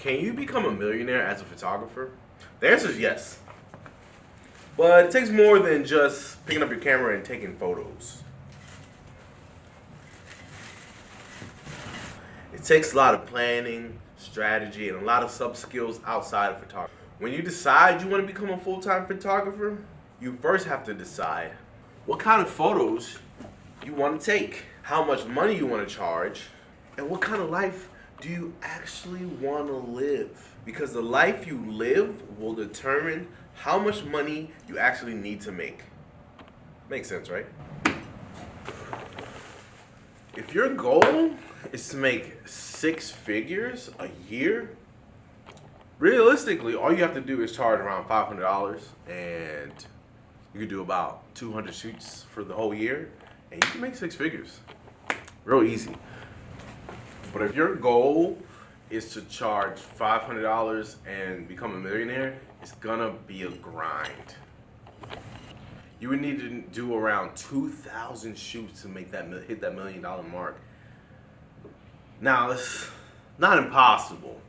Can you become a millionaire as a photographer? The answer is yes. But it takes more than just picking up your camera and taking photos. It takes a lot of planning, strategy, and a lot of sub skills outside of photography. When you decide you want to become a full-time photographer, you first have to decide what kind of photos you want to take, how much money you want to charge, and what kind of life do you actually want to live? Because the life you live will determine how much money you actually need to make. Makes sense, right? If your goal is to make 6 figures a year, realistically, all you have to do is charge around $500, and you can do about 200 shoots for the whole year, and you can make 6 figures. Real easy. But if your goal is to charge $500 and become a millionaire, it's gonna be a grind. You would need to do around 2,000 shoots to make that hit that $1 million mark. Now, it's not impossible,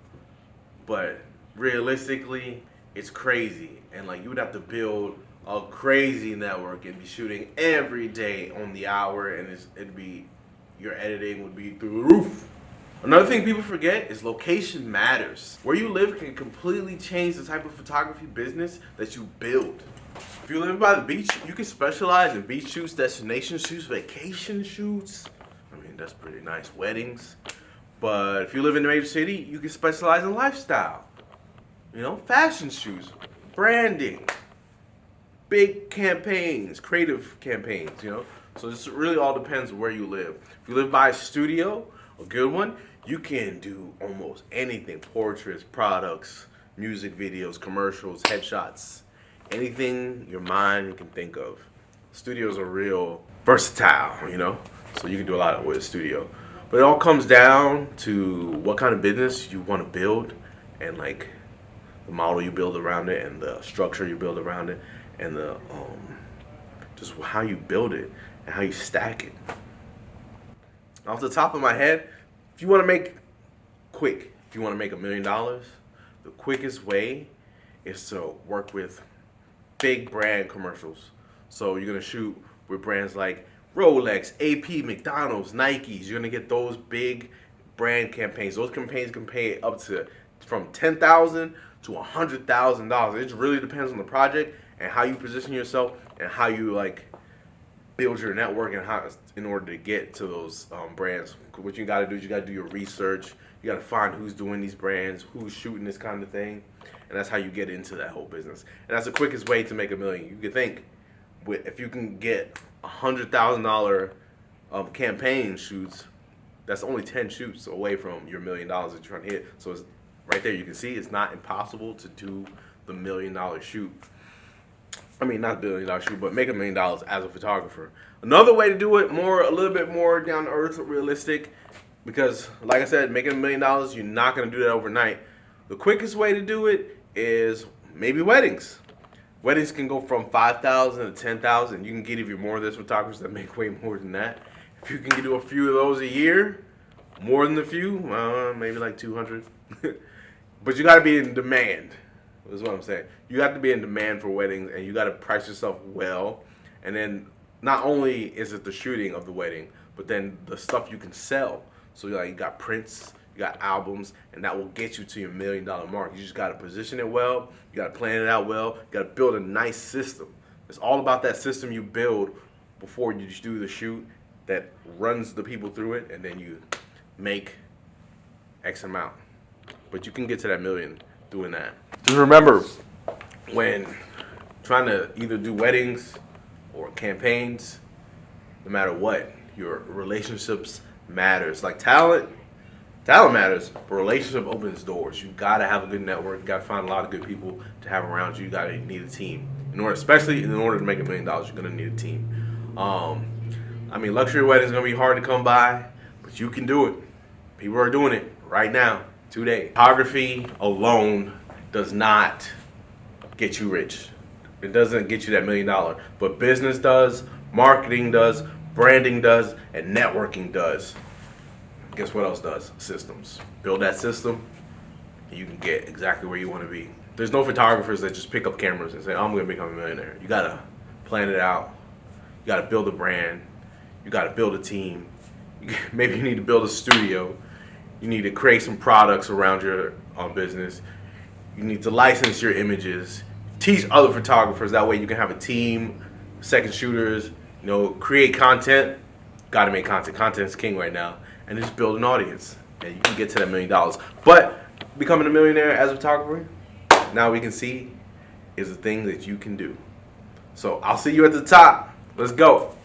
but realistically, it's crazy. And like, you would have to build a crazy network and be shooting every day on the hour, and your editing would be through the roof. Another thing people forget is location matters. Where you live can completely change the type of photography business that you build. If you live by the beach, you can specialize in beach shoots, destination shoots, vacation shoots. I mean, that's pretty nice. Weddings. But if you live in a major city, you can specialize in lifestyle. You know, fashion shoots, branding, big campaigns, creative campaigns, you know. So this really all depends where you live. If you live by a studio, a good one, you can do almost anything. Portraits, products, music videos, commercials, headshots, anything your mind can think of. Studios are real versatile, you know, so you can do a lot with a studio. But it all comes down to what kind of business you want to build, and like the model you build around it, and the structure you build around it, and the just how you build it and how you stack it. Off the top of my head, if you want to make if you want to make $1 million, the quickest way is to work with big brand commercials. So you're gonna shoot with brands like Rolex, AP, McDonald's, Nikes. You're gonna get those big brand campaigns. Those campaigns can pay up to from $10,000 to $100,000. It really depends on the project and how you position yourself and how you like build your network and how in order to get to those brands. What you got to do is you got to do your research. You got to find who's doing these brands, who's shooting this kind of thing, and that's how you get into that whole business. And that's the quickest way to make $1 million. You can think if you can get $100,000 campaign shoots, that's only 10 shoots away from your $1 million that you're trying to hit. So it's right there. You can see it's not impossible to do the $1 million shoot. I mean, not $1 billion shoot, but make $1 million as a photographer. Another way to do it, a little bit more down to earth, realistic, because like I said, making $1 million, you're not going to do that overnight. The quickest way to do it is maybe weddings. Weddings can go from $5,000 to $10,000. You can get even more of those photographers that make way more than that. If you can do a few of those a year, more than a few, maybe like 200. But you got to be in demand. That's what I'm saying. You have to be in demand for weddings, and you got to price yourself well. And then not only is it the shooting of the wedding, but then the stuff you can sell. So like you got prints, you got albums, and that will get you to your $1 million mark. You just got to position it well. You got to plan it out well. You got to build a nice system. It's all about that system you build before you just do the shoot that runs the people through it, and then you make X amount. But you can get to that $1 million doing that. Just remember, when trying to either do weddings or campaigns, no matter what, your relationships matters. Like talent matters, but relationship opens doors. You gotta have a good network. You gotta find a lot of good people to have around you. You gotta need a team. Especially in order to make $1 million, you're gonna need a team. I mean, luxury weddings gonna be hard to come by, but you can do it. People are doing it right now, today. Photography alone does not get you rich. It doesn't get you that $1 million, but business does, marketing does, branding does, and networking does. Guess what else does? Systems. Build that system, and you can get exactly where you want to be. There's no photographers that just pick up cameras and say, "I'm going to become a millionaire." You gotta plan it out. You gotta build a brand. You gotta build a team. Maybe you need to build a studio. You need to create some products around your business. You need to license your images. Teach other photographers. That way you can have a team, second shooters. Create content. Got to make content. Content's king right now, and just build an audience, and you can get to that $1 million. But becoming a millionaire as a photographer, now we can see, is a thing that you can do. So I'll see you at the top. Let's go.